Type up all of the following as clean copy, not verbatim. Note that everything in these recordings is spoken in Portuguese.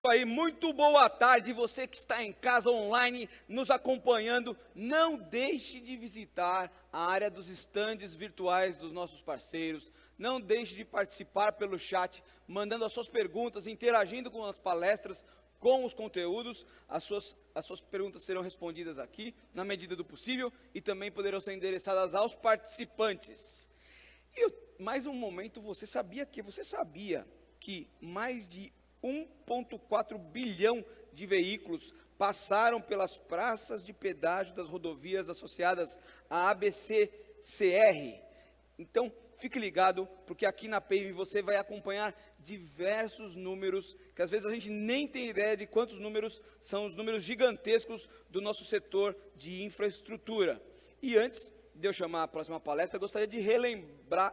Aí, muito boa tarde, você que está em casa online nos acompanhando, não deixe de visitar a área dos estandes virtuais dos nossos parceiros, não deixe de participar pelo chat, mandando as suas perguntas, interagindo com as palestras, com os conteúdos, as suas perguntas serão respondidas aqui, na medida do possível, e também poderão ser endereçadas aos participantes. E mais um momento, você sabia que mais de 1,4 bilhão de veículos passaram pelas praças de pedágio das rodovias associadas à ABC-CR. Então, fique ligado, porque aqui na Paving você vai acompanhar diversos números, que às vezes a gente nem tem ideia de quantos números são os números gigantescos do nosso setor de infraestrutura. E antes de eu chamar a próxima palestra, gostaria de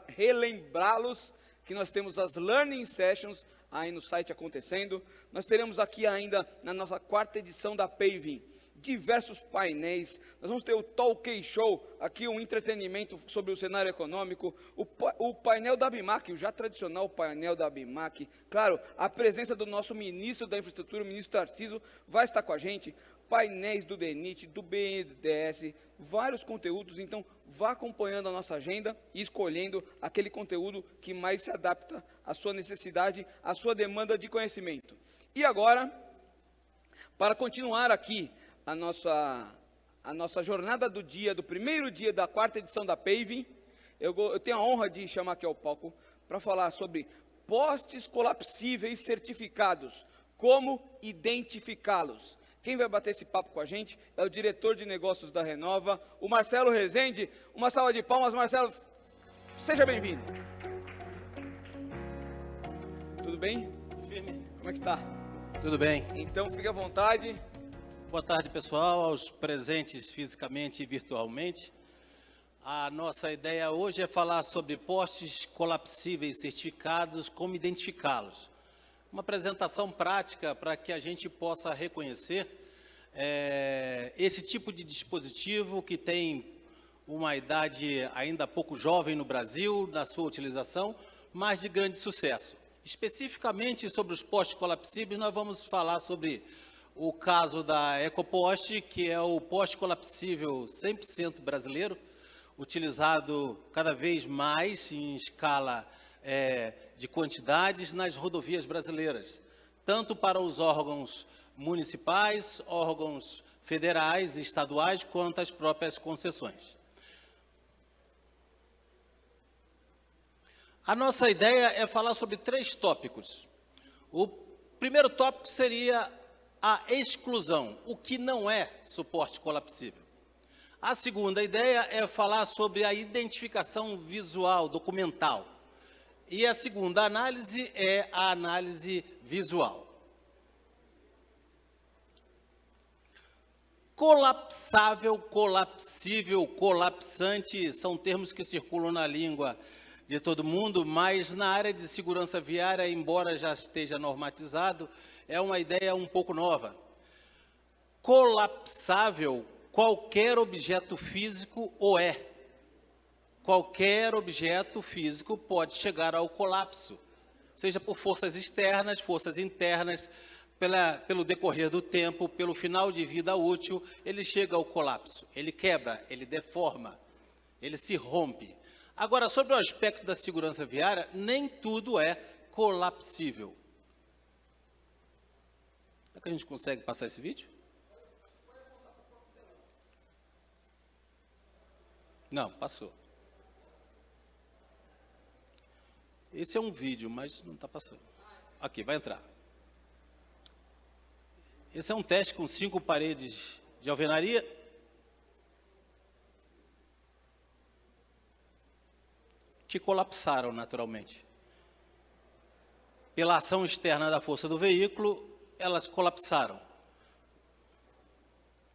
relembrá-los que nós temos as Learning Sessions aí no site acontecendo. Nós teremos aqui ainda, na nossa 4ª edição da Paving, diversos painéis. Nós vamos ter o Talk Show, aqui um entretenimento sobre o cenário econômico, o painel da ABIMAQ, o já tradicional painel da ABIMAQ. Claro, a presença do nosso ministro da Infraestrutura, o ministro Tarcísio, vai estar com a gente. Painéis do DENIT, do BNDES, vários conteúdos. Então, vá acompanhando a nossa agenda e escolhendo aquele conteúdo que mais se adapta à sua necessidade, à sua demanda de conhecimento. E agora, para continuar aqui a nossa jornada do dia, do primeiro dia da 4ª edição da Paving, eu tenho a honra de chamar aqui ao palco para falar sobre postes colapsíveis certificados, como identificá-los. Quem vai bater esse papo com a gente é o diretor de negócios da Renova, o Marcelo Rezende. Uma salva de palmas, Marcelo. Seja bem-vindo. Tudo bem? Firme. Como é que está? Tudo bem. Então, fique à vontade. Boa tarde, pessoal, aos presentes fisicamente e virtualmente. A nossa ideia hoje é falar sobre postes colapsíveis certificados, como identificá-los. Uma apresentação prática para que a gente possa reconhecer esse tipo de dispositivo que tem uma idade ainda pouco jovem no Brasil, na sua utilização, mas de grande sucesso. Especificamente sobre os postes colapsíveis, nós vamos falar sobre o caso da EcoPoste, que é o poste colapsível 100% brasileiro, utilizado cada vez mais em escala de quantidades nas rodovias brasileiras, tanto para os órgãos municipais, órgãos federais e estaduais, quanto as próprias concessões. A nossa ideia é falar sobre 3 tópicos. O primeiro tópico seria a exclusão, o que não é suporte colapsível. A segunda ideia é falar sobre a identificação visual, documental. E a segunda análise é a análise visual. Colapsável, colapsível, colapsante são termos que circulam na língua de todo mundo, mas na área de segurança viária, embora já esteja normatizado, é uma ideia um pouco nova. Colapsável, qualquer objeto físico o é. Qualquer objeto físico pode chegar ao colapso, seja por forças externas, forças internas, pelo decorrer do tempo, pelo final de vida útil, ele chega ao colapso, ele quebra, ele deforma, ele se rompe. Agora, sobre o aspecto da segurança viária, nem tudo é colapsível. Será que a gente consegue passar esse vídeo? Não, passou. Esse é um vídeo, mas não está passando. Aqui, vai entrar. Esse é um teste com 5 paredes de alvenaria. Que colapsaram naturalmente. Pela ação externa da força do veículo, elas colapsaram.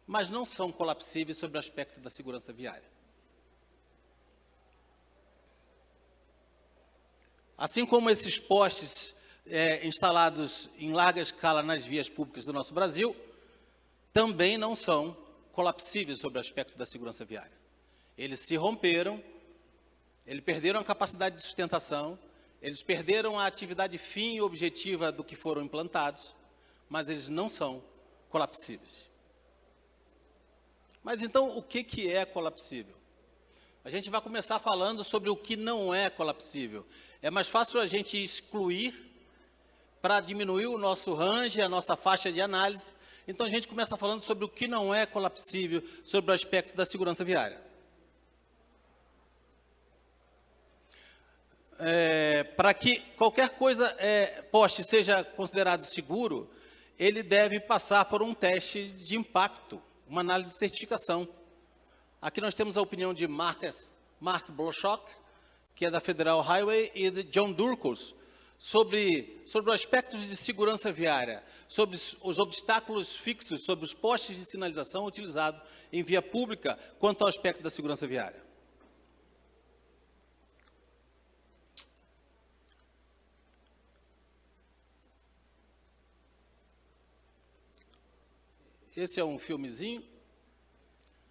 Mas não são colapsíveis sobre o aspecto da segurança viária. Assim como esses postes instalados em larga escala nas vias públicas do nosso Brasil, também não são colapsíveis sobre o aspecto da segurança viária. Eles se romperam, eles perderam a capacidade de sustentação, eles perderam a atividade fim e objetiva do que foram implantados, mas eles não são colapsíveis. Mas então, o que é colapsível? A gente vai começar falando sobre o que não é colapsível. É mais fácil a gente excluir para diminuir o nosso range, a nossa faixa de análise. Então, a gente começa falando sobre o que não é colapsível, sobre o aspecto da segurança viária. Para que qualquer coisa, poste, seja considerado seguro, ele deve passar por um teste de impacto, uma análise de certificação. Aqui nós temos a opinião de Mark Blochock, que é da Federal Highway, e de John Durkos, sobre os aspectos de segurança viária, sobre os obstáculos fixos, sobre os postes de sinalização utilizados em via pública, quanto ao aspecto da segurança viária. Esse é um filmezinho,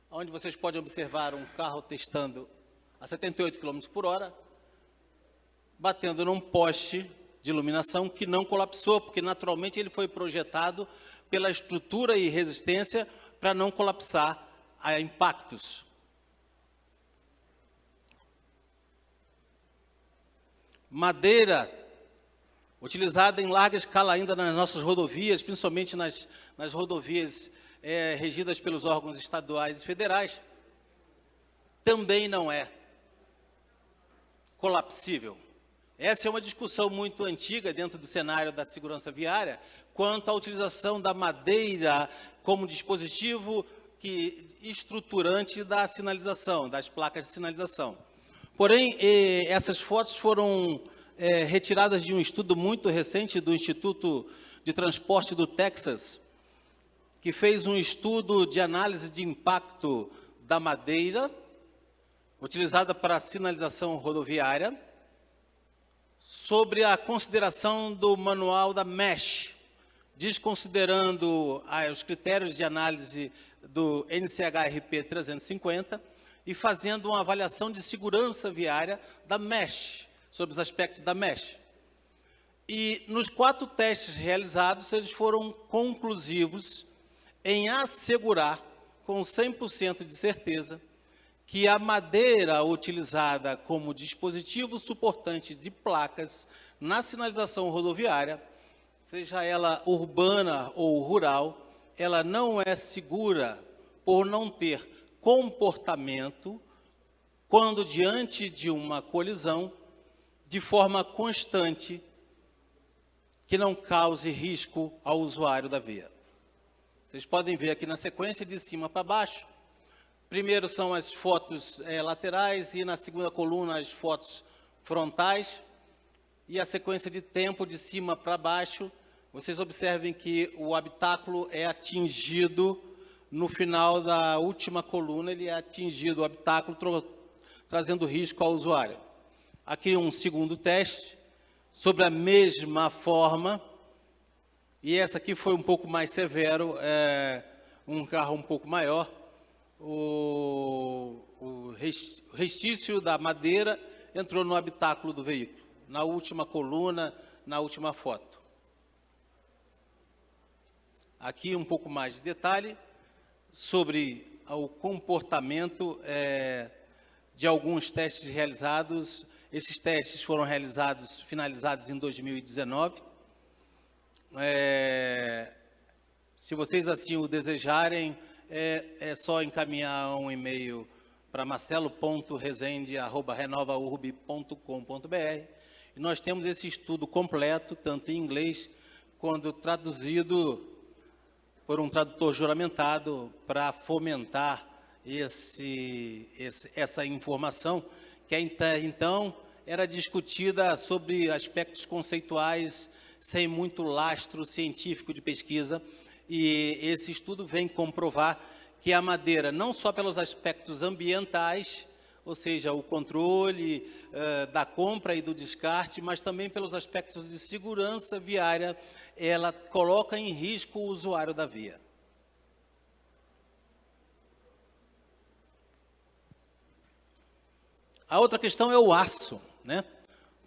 onde vocês podem observar um carro testando a 78 km por hora, batendo num poste de iluminação que não colapsou, porque naturalmente ele foi projetado pela estrutura e resistência para não colapsar a impactos. Madeira, utilizada em larga escala ainda nas nossas rodovias, principalmente nas rodovias regidas pelos órgãos estaduais e federais, também não é colapsível. Essa é uma discussão muito antiga dentro do cenário da segurança viária, quanto à utilização da madeira como dispositivo estruturante da sinalização, das placas de sinalização. Porém, essas fotos foram retiradas de um estudo muito recente do Instituto de Transporte do Texas, que fez um estudo de análise de impacto da madeira, utilizada para a sinalização rodoviária, sobre a consideração do manual da MESH, desconsiderando os critérios de análise do NCHRP 350 e fazendo uma avaliação de segurança viária da MESH, sobre os aspectos da MESH. E nos 4 testes realizados, eles foram conclusivos em assegurar, com 100% de certeza, que a madeira utilizada como dispositivo suportante de placas na sinalização rodoviária, seja ela urbana ou rural, ela não é segura por não ter comportamento quando diante de uma colisão de forma constante que não cause risco ao usuário da via. Vocês podem ver aqui na sequência de cima para baixo. Primeiro são as fotos laterais e na segunda coluna as fotos frontais. E a sequência de tempo de cima para baixo, vocês observem que o habitáculo é atingido no final da última coluna, ele é atingido, o habitáculo trazendo risco ao usuário. Aqui um segundo teste, sobre a mesma forma, e essa aqui foi um pouco mais severo, um carro um pouco maior, o restício da madeira entrou no habitáculo do veículo, na última coluna, na última foto. Aqui um pouco mais de detalhe sobre o comportamento de alguns testes realizados. Esses testes foram finalizados em 2019. Se vocês assim o desejarem, é só encaminhar um e-mail para marcelo.rezende@renovaurb.com.br. E nós temos esse estudo completo, tanto em inglês quanto traduzido por um tradutor juramentado, para fomentar essa informação, que então era discutida sobre aspectos conceituais, sem muito lastro científico de pesquisa, e esse estudo vem comprovar que a madeira, não só pelos aspectos ambientais, ou seja, o controle da compra e do descarte, mas também pelos aspectos de segurança viária, ela coloca em risco o usuário da via. A outra questão é o aço, né?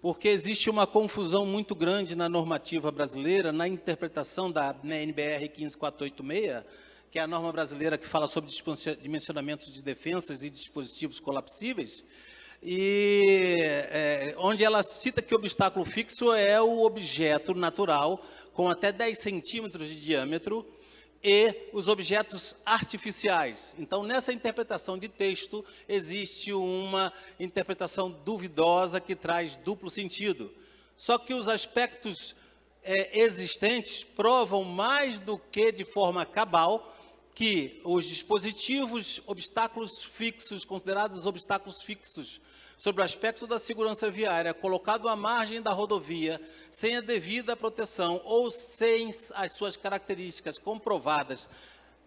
porque existe uma confusão muito grande na normativa brasileira, na interpretação da NBR 15486, que é a norma brasileira que fala sobre dimensionamento de defensas e dispositivos colapsíveis, e onde ela cita que o obstáculo fixo é o objeto natural com até 10 centímetros de diâmetro e os objetos artificiais. Então, nessa interpretação de texto, existe uma interpretação duvidosa que traz duplo sentido. Só que os aspectos existentes provam mais do que de forma cabal que os dispositivos, obstáculos fixos, considerados obstáculos fixos, sobre o aspecto da segurança viária, colocado à margem da rodovia, sem a devida proteção ou sem as suas características comprovadas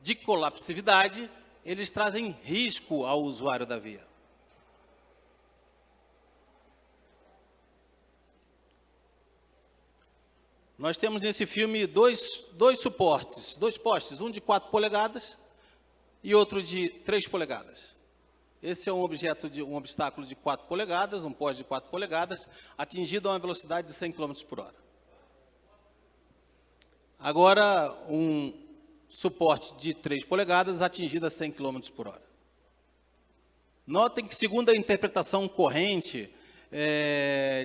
de colapsividade, eles trazem risco ao usuário da via. Nós temos nesse filme dois suportes, dois postes, um de 4 polegadas e outro de 3 polegadas. Esse é um obstáculo de 4 polegadas, um poste de 4 polegadas, atingido a uma velocidade de 100 km por hora. Agora, um suporte de 3 polegadas, atingido a 100 km por hora. Notem que, segundo a interpretação corrente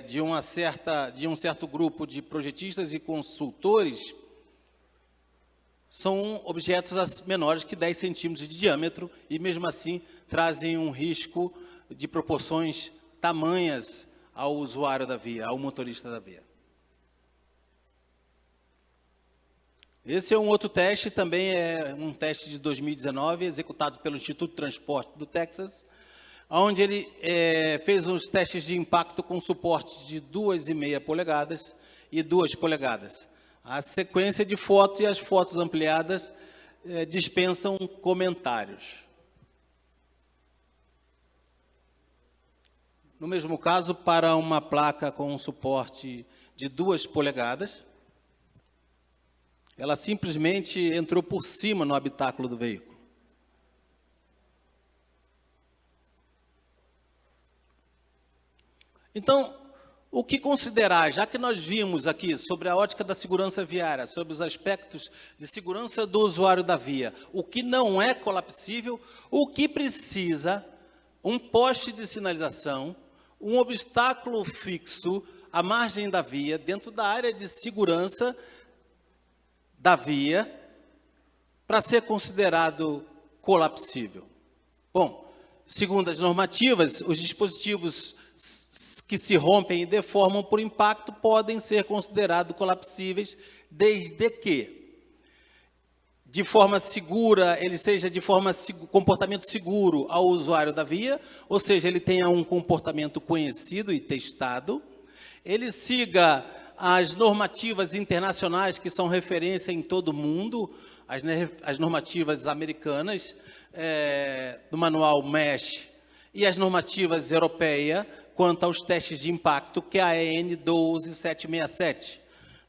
de um certo grupo de projetistas e consultores, são objetos menores que 10 centímetros de diâmetro e, mesmo assim, trazem um risco de proporções tamanhas ao usuário da via, ao motorista da via. Esse é um outro teste, também é um teste de 2019, executado pelo Instituto de Transporte do Texas, onde ele fez os testes de impacto com suporte de 2,5 polegadas e 2 polegadas. A sequência de fotos e as fotos ampliadas dispensam comentários. No mesmo caso, para uma placa com um suporte de 2 polegadas, ela simplesmente entrou por cima no habitáculo do veículo. Então, o que considerar, já que nós vimos aqui sobre a ótica da segurança viária, sobre os aspectos de segurança do usuário da via, o que não é colapsível, o que precisa, um poste de sinalização, um obstáculo fixo à margem da via, dentro da área de segurança da via, para ser considerado colapsível. Bom, segundo as normativas, os dispositivos que se rompem e deformam por impacto podem ser considerados colapsíveis, desde que, de forma segura, ele seja de comportamento seguro ao usuário da via, ou seja, ele tenha um comportamento conhecido e testado, ele siga as normativas internacionais que são referência em todo o mundo, as normativas americanas, do manual MESH, e as normativas europeias quanto aos testes de impacto, que é a EN 12767.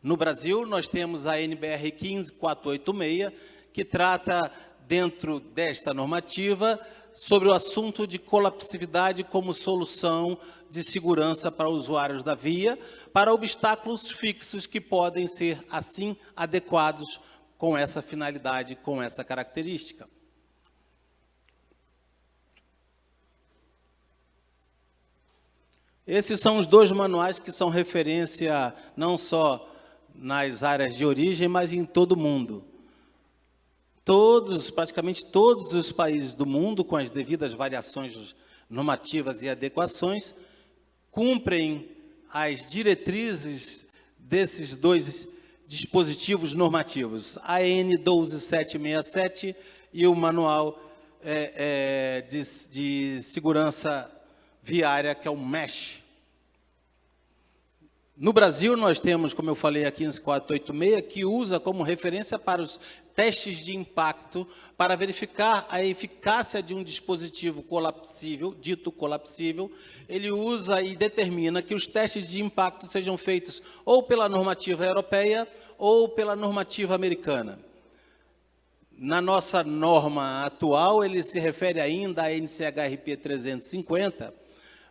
No Brasil, nós temos a NBR 15486, que trata, dentro desta normativa, sobre o assunto de colapsividade como solução de segurança para usuários da via, para obstáculos fixos que podem ser, assim, adequados com essa finalidade, com essa característica. Esses são os dois manuais que são referência não só nas áreas de origem, mas em todo o mundo. Praticamente todos os países do mundo, com as devidas variações normativas e adequações, cumprem as diretrizes desses dois dispositivos normativos, a EN 12767 e o Manual de Segurança Viária, que é o MESH. No Brasil, nós temos, como eu falei, a 15486, que usa como referência para os testes de impacto, para verificar a eficácia de um dispositivo colapsível, dito colapsível. Ele usa e determina que os testes de impacto sejam feitos ou pela normativa europeia ou pela normativa americana. Na nossa norma atual, ele se refere ainda à NCHRP 350,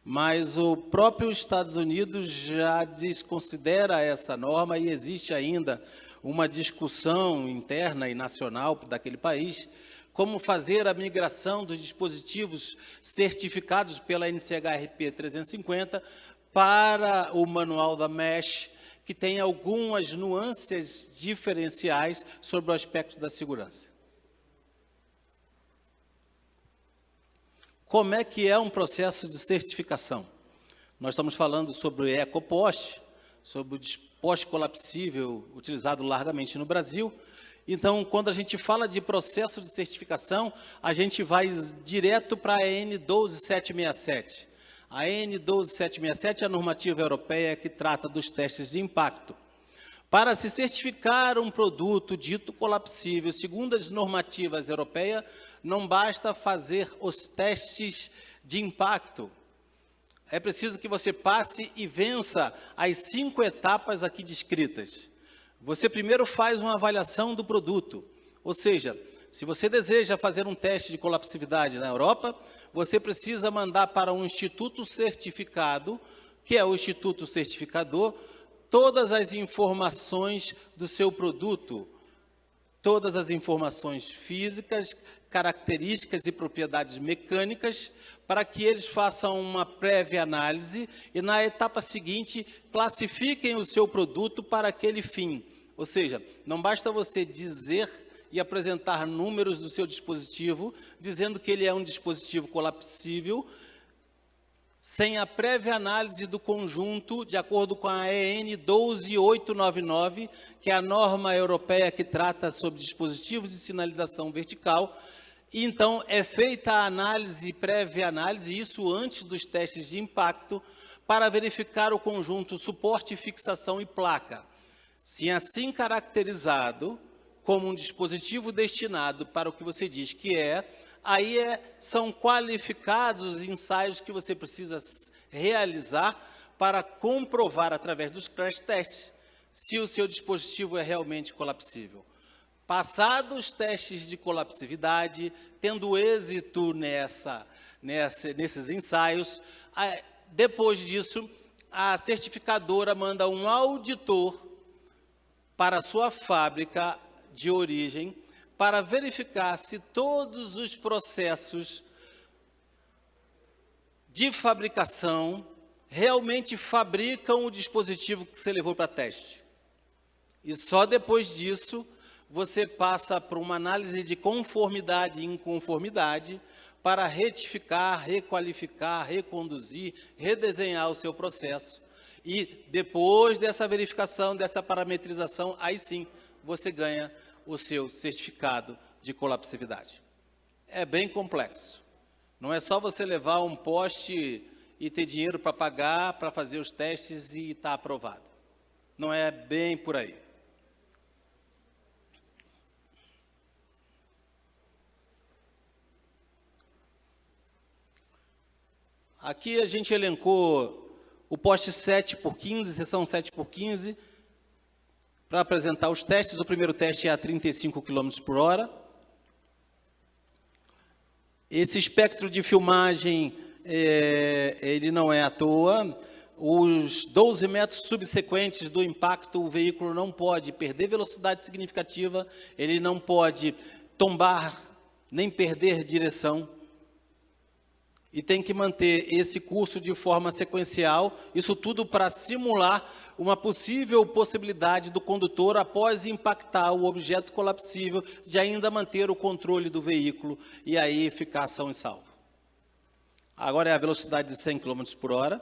mas o próprio Estados Unidos já desconsidera essa norma e existe ainda uma discussão interna e nacional daquele país, como fazer a migração dos dispositivos certificados pela NCHRP 350 para o manual da MESH, que tem algumas nuances diferenciais sobre o aspecto da segurança. Como é que é um processo de certificação? Nós estamos falando sobre o EcoPost, sobre o poste colapsível utilizado largamente no Brasil. Então, quando a gente fala de processo de certificação, a gente vai direto para a EN 12767. A EN 12767 é a normativa europeia que trata dos testes de impacto. Para se certificar um produto dito colapsível, segundo as normativas europeias, não basta fazer os testes de impacto. É preciso que você passe e vença as 5 etapas aqui descritas. Você primeiro faz uma avaliação do produto, ou seja, se você deseja fazer um teste de colapsividade na Europa, você precisa mandar para um instituto certificado, que é o Instituto Certificador, todas as informações do seu produto, todas as informações físicas, características e propriedades mecânicas, para que eles façam uma prévia análise e, na etapa seguinte, classifiquem o seu produto para aquele fim. Ou seja, não basta você dizer e apresentar números do seu dispositivo, dizendo que ele é um dispositivo colapsível, sem a prévia análise do conjunto, de acordo com a EN 12899, que é a norma europeia que trata sobre dispositivos de sinalização vertical. E, então, é feita a análise, prévia análise, isso antes dos testes de impacto, para verificar o conjunto suporte, fixação e placa. Se assim caracterizado como um dispositivo destinado para o que você diz que é, aí são qualificados os ensaios que você precisa realizar para comprovar, através dos crash tests, se o seu dispositivo é realmente colapsível. Passados os testes de colapsividade, tendo êxito nesses ensaios, depois disso, a certificadora manda um auditor para a sua fábrica de origem, para verificar se todos os processos de fabricação realmente fabricam o dispositivo que você levou para teste. E só depois disso, você passa por uma análise de conformidade e inconformidade para retificar, requalificar, reconduzir, redesenhar o seu processo. E depois dessa verificação, dessa parametrização, aí sim, você ganha o seu certificado de colapsividade. É bem complexo. Não é só você levar um poste e ter dinheiro para pagar, para fazer os testes e estar aprovado. Não é bem por aí. Aqui a gente elencou o poste 7x15, seção 7x15, para apresentar os testes. O primeiro teste é a 35 km por hora. Esse espectro de filmagem, ele não é à toa. Os 12 metros subsequentes do impacto, o veículo não pode perder velocidade significativa, ele não pode tombar, nem perder direção. E tem que manter esse curso de forma sequencial, isso tudo para simular uma possível possibilidade do condutor, após impactar o objeto colapsível, de ainda manter o controle do veículo e aí ficar são e salvo. Agora é a velocidade de 100 km por hora.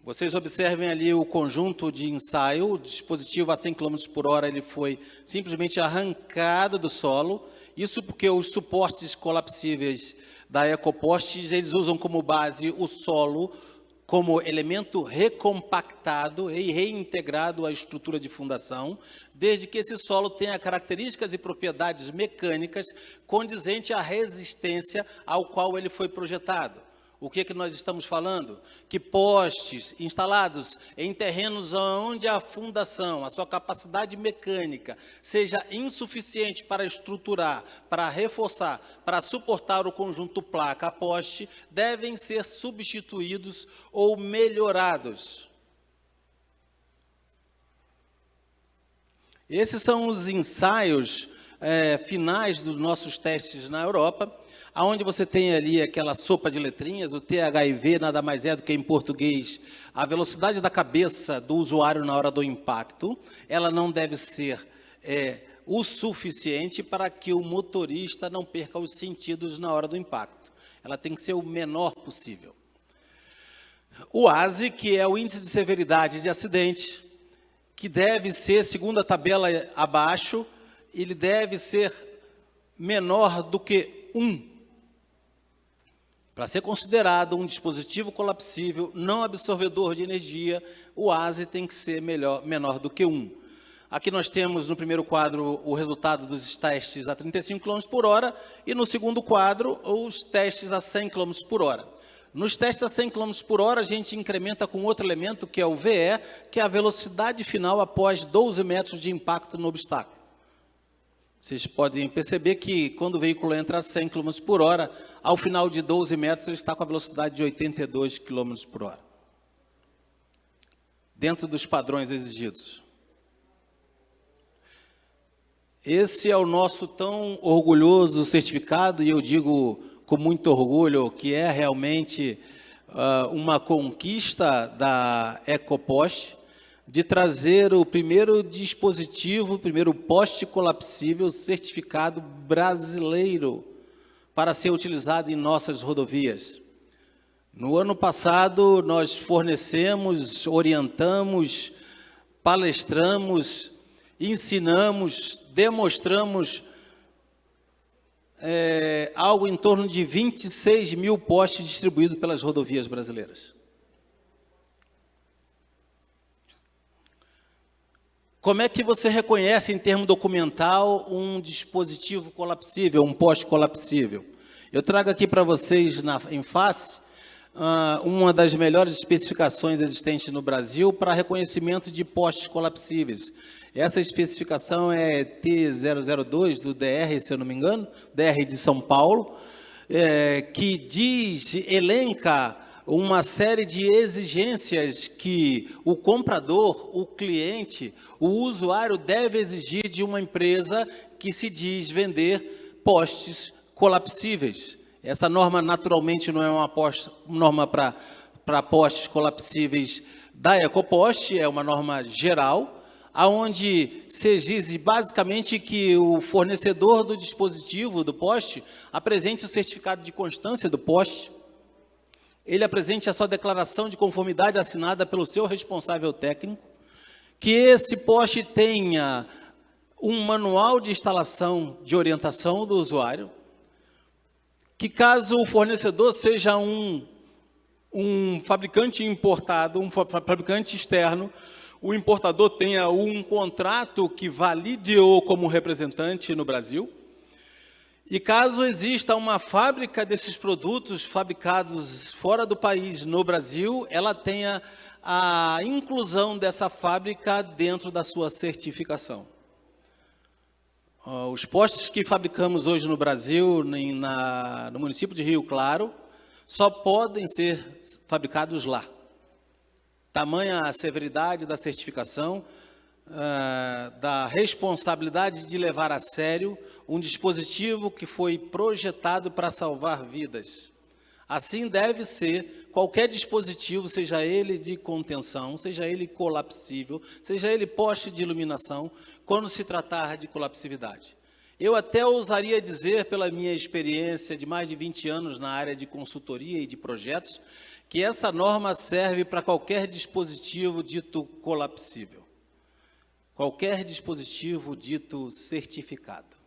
Vocês observem ali o conjunto de ensaio, o dispositivo a 100 km por hora, ele foi simplesmente arrancado do solo. Isso porque os suportes colapsíveis da EcoPost, eles usam como base o solo como elemento recompactado e reintegrado à estrutura de fundação, desde que esse solo tenha características e propriedades mecânicas condizentes à resistência ao qual ele foi projetado. O que nós estamos falando? Que postes instalados em terrenos onde a fundação, a sua capacidade mecânica, seja insuficiente para estruturar, para reforçar, para suportar o conjunto placa-poste, devem ser substituídos ou melhorados. Esses são os ensaios finais dos nossos testes na Europa, onde você tem ali aquela sopa de letrinhas, o THIV nada mais é do que, em português, a velocidade da cabeça do usuário na hora do impacto. Ela não deve ser o suficiente para que o motorista não perca os sentidos na hora do impacto. Ela tem que ser o menor possível. O ASE, que é o índice de severidade de acidente, que deve ser, segundo a tabela abaixo, ele deve ser menor do que 1. Para ser considerado um dispositivo colapsível não absorvedor de energia, o ASE tem que ser menor do que 1. Aqui nós temos no primeiro quadro o resultado dos testes a 35 km por hora e no segundo quadro os testes a 100 km por hora. Nos testes a 100 km por hora, a gente incrementa com outro elemento, que é o VE, que é a velocidade final após 12 metros de impacto no obstáculo. Vocês podem perceber que quando o veículo entra a 100 km por hora, ao final de 12 metros, ele está com a velocidade de 82 km por hora. Dentro dos padrões exigidos. Esse é o nosso tão orgulhoso certificado, e eu digo com muito orgulho que é realmente uma conquista da EcoPoste, de trazer o primeiro dispositivo, o primeiro poste colapsível certificado brasileiro para ser utilizado em nossas rodovias. No ano passado, nós fornecemos, orientamos, palestramos, ensinamos, demonstramos algo em torno de 26 mil postes distribuídos pelas rodovias brasileiras. Como é que você reconhece, em termo documental, um dispositivo colapsível, um poste colapsível? Eu trago aqui para vocês, em face, uma das melhores especificações existentes no Brasil para reconhecimento de postes colapsíveis. Essa especificação é T002 do DR, se eu não me engano, DR de São Paulo, que elenca uma série de exigências que o comprador, o cliente, o usuário deve exigir de uma empresa que se diz vender postes colapsíveis. Essa norma, naturalmente, não é uma norma para postes colapsíveis da EcoPoste, é uma norma geral, onde se exige basicamente que o fornecedor do dispositivo, do poste, apresente o certificado de constância do poste, ele apresente a sua declaração de conformidade assinada pelo seu responsável técnico, que esse poste tenha um manual de instalação de orientação do usuário, que caso o fornecedor seja um fabricante importado, um fabricante externo, o importador tenha um contrato que valide-o como representante no Brasil. E caso exista uma fábrica desses produtos fabricados fora do país, no Brasil, ela tenha a inclusão dessa fábrica dentro da sua certificação. Os postes que fabricamos hoje no Brasil, no município de Rio Claro, só podem ser fabricados lá. Tamanha a severidade da certificação, da responsabilidade de levar a sério um dispositivo que foi projetado para salvar vidas. Assim deve ser qualquer dispositivo, seja ele de contenção, seja ele colapsível, seja ele poste de iluminação, quando se tratar de colapsividade. Eu até ousaria dizer, pela minha experiência de mais de 20 anos na área de consultoria e de projetos, que essa norma serve para qualquer dispositivo dito colapsível. Qualquer dispositivo dito certificado.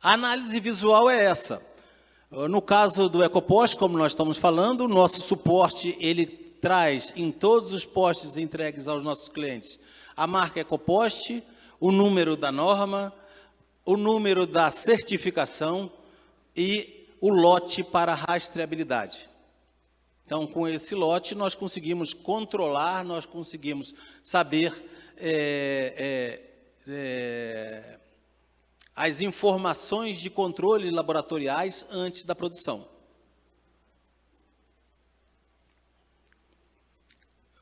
A análise visual é essa. No caso do EcoPoste, como nós estamos falando, o nosso suporte, ele traz em todos os postes entregues aos nossos clientes a marca EcoPoste, o número da norma, o número da certificação e o lote para rastreabilidade. Então, com esse lote, nós conseguimos controlar, nós conseguimos saber as informações de controle laboratoriais antes da produção.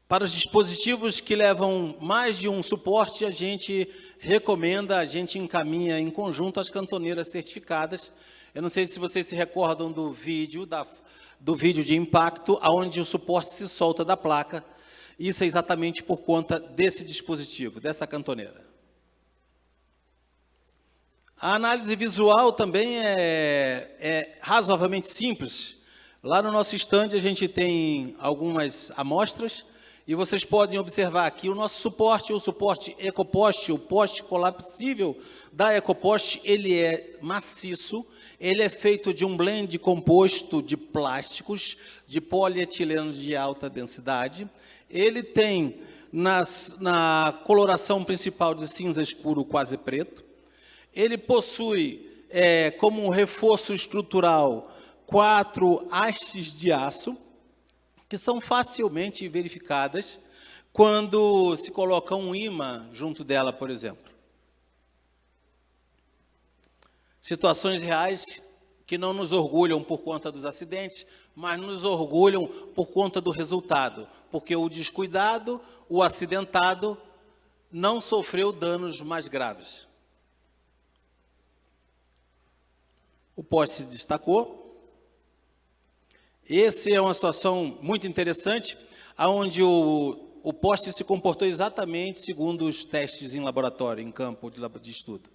Para os dispositivos que levam mais de um suporte, a gente recomenda, a gente encaminha em conjunto as cantoneiras certificadas. Eu não sei se vocês se recordam do vídeo de impacto, onde o suporte se solta da placa. Isso é exatamente por conta desse dispositivo, dessa cantoneira. A análise visual também é razoavelmente simples. Lá no nosso stand a gente tem algumas amostras, e vocês podem observar aqui o nosso suporte, o suporte EcoPost, o poste colapsível da EcoPost, ele é maciço, ele é feito de um blend composto de plásticos, de polietileno de alta densidade, ele tem na coloração principal de cinza escuro quase preto, ele possui como um reforço estrutural 4 hastes de aço, que são facilmente verificadas quando se coloca um ímã junto dela, por exemplo. Situações reais que não nos orgulham por conta dos acidentes, mas nos orgulham por conta do resultado, porque o descuidado, o acidentado, não sofreu danos mais graves. O poste se destacou. Essa é uma situação muito interessante, onde o poste se comportou exatamente segundo os testes em laboratório, em campo de estudo.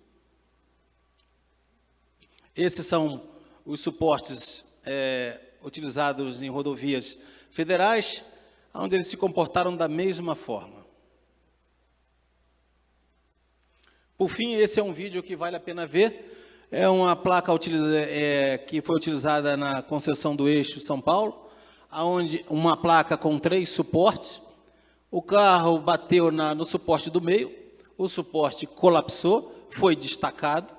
Esses são os suportes utilizados em rodovias federais, onde eles se comportaram da mesma forma. Por fim, esse é um vídeo que vale a pena ver. É uma placa que foi utilizada na concessão do eixo São Paulo, onde uma placa com 3 suportes. O carro bateu no suporte do meio, o suporte colapsou, foi destacado,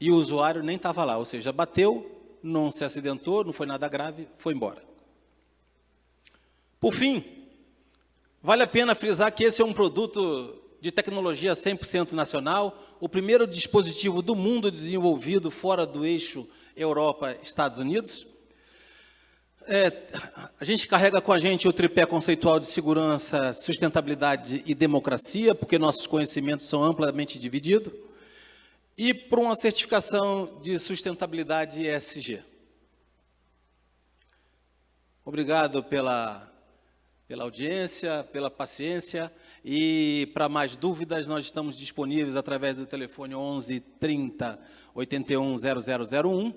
e o usuário nem estava lá, ou seja, bateu, não se acidentou, não foi nada grave, foi embora. Por fim, vale a pena frisar que esse é um produto de tecnologia 100% nacional, o primeiro dispositivo do mundo desenvolvido fora do eixo Europa-Estados Unidos. A gente carrega com a gente o tripé conceitual de segurança, sustentabilidade e democracia, porque nossos conhecimentos são amplamente divididos, e por uma certificação de sustentabilidade ESG. Obrigado pela audiência, pela paciência, e para mais dúvidas nós estamos disponíveis através do telefone 11 30 81 0001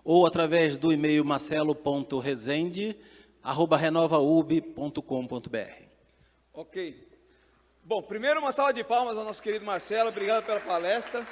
ou através do e-mail marcelo.rezende@renovaub.com.br. Ok. Bom, primeiro uma salva de palmas ao nosso querido Marcelo, obrigado pela palestra.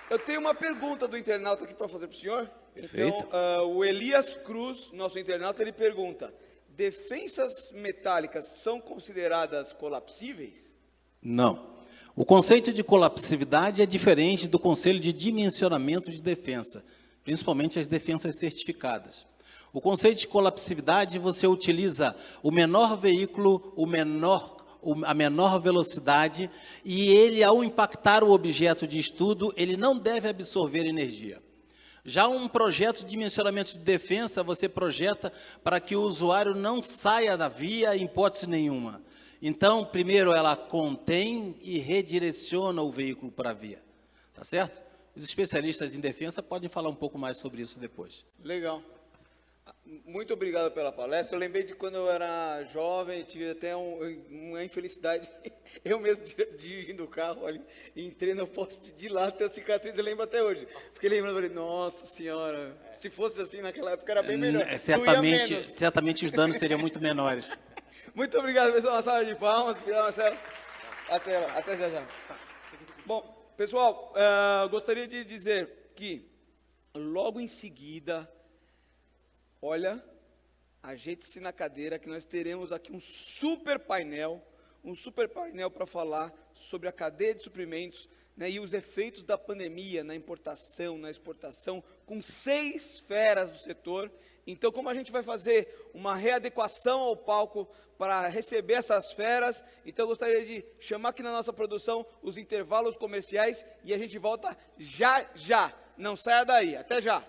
Eu tenho uma pergunta do internauta aqui para fazer para o senhor. Perfeito. Então, o Elias Cruz, nosso internauta, ele pergunta: defensas metálicas são consideradas colapsíveis? Não. O conceito de colapsividade é diferente do conceito de dimensionamento de defensa, principalmente as defensas certificadas. O conceito de colapsividade, você utiliza o menor veículo, a menor velocidade, e ele, ao impactar o objeto de estudo, ele não deve absorver energia. Já um projeto de dimensionamento de defesa, você projeta para que o usuário não saia da via em hipótese nenhuma. Então, primeiro ela contém e redireciona o veículo para a via. Tá certo? Os especialistas em defesa podem falar um pouco mais sobre isso depois. Legal. Muito obrigado pela palestra. Eu lembrei de quando eu era jovem, tive até uma infelicidade. Eu mesmo dirigindo o carro ali, entrei no poste de lá, até a cicatriz, eu lembro até hoje. Fiquei lembrando, falei, nossa senhora, se fosse assim naquela época era bem melhor. Certamente os danos seriam muito menores. Muito obrigado, pessoal. Uma salva de palmas. Obrigado, Marcelo. Até já já. Bom, pessoal, gostaria de dizer que logo em seguida, olha, ajeite-se na cadeira que nós teremos aqui um super painel para falar sobre a cadeia de suprimentos né, e os efeitos da pandemia na importação, na exportação, com 6 feras do setor. Então, como a gente vai fazer uma readequação ao palco para receber essas feras, então eu gostaria de chamar aqui na nossa produção os intervalos comerciais e a gente volta já já. Não saia daí, até já!